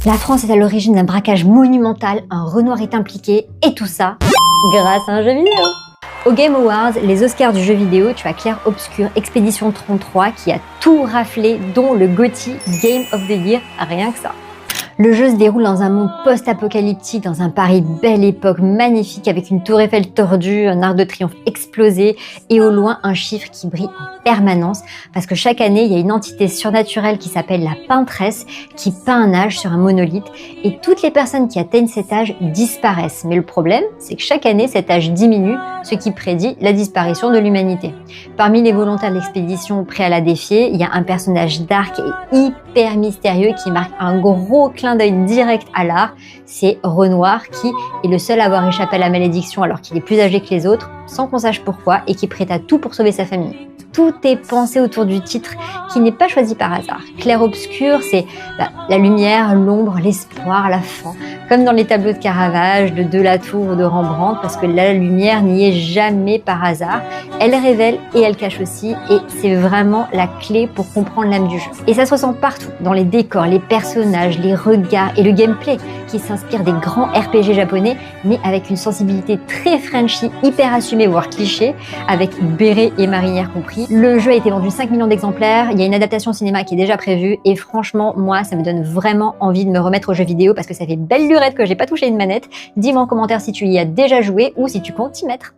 La France est à l'origine d'un braquage monumental, un Renoir est impliqué, et tout ça grâce à un jeu vidéo. Au Game Awards, les Oscars du jeu vidéo, tu as Clair Obscur Expedition 33 qui a tout raflé, dont le GOTY Game of the Year, rien que ça. Le jeu se déroule dans un monde post-apocalyptique, dans un Paris belle époque, magnifique, avec une tour Eiffel tordue, un arc de triomphe explosé et au loin un chiffre qui brille en permanence parce que chaque année, il y a une entité surnaturelle qui s'appelle la peintresse qui peint un âge sur un monolithe et toutes les personnes qui atteignent cet âge disparaissent. Mais le problème, c'est que chaque année, cet âge diminue, ce qui prédit la disparition de l'humanité. Parmi les volontaires de l'expédition prêts à la défier, il y a un personnage dark et hyper mystérieux qui marque un gros clin d'œil direct à l'art, c'est Renoir qui est le seul à avoir échappé à la malédiction alors qu'il est plus âgé que les autres, sans qu'on sache pourquoi, et qui prête à tout pour sauver sa famille. Tout est pensé autour du titre qui n'est pas choisi par hasard. Clair-obscur, c'est la lumière, l'ombre, l'espoir, la fin. Comme dans les tableaux de Caravage, de Delatour ou de Rembrandt, parce que la lumière n'y est jamais par hasard. Elle révèle et elle cache aussi, et c'est vraiment la clé pour comprendre l'âme du jeu. Et ça se ressent partout, dans les décors, les personnages, les regards et le gameplay, qui s'inspire des grands RPG japonais, mais avec une sensibilité très Frenchy, hyper assumée, voire cliché, avec béret et marinière compris. Le jeu a été vendu 5 millions d'exemplaires, il y a une adaptation cinéma qui est déjà prévue, et franchement, moi, ça me donne vraiment envie de me remettre aux jeux vidéo parce que ça fait belle lurette que j'ai pas touché une manette. Dis-moi en commentaire si tu y as déjà joué ou si tu comptes t'y mettre.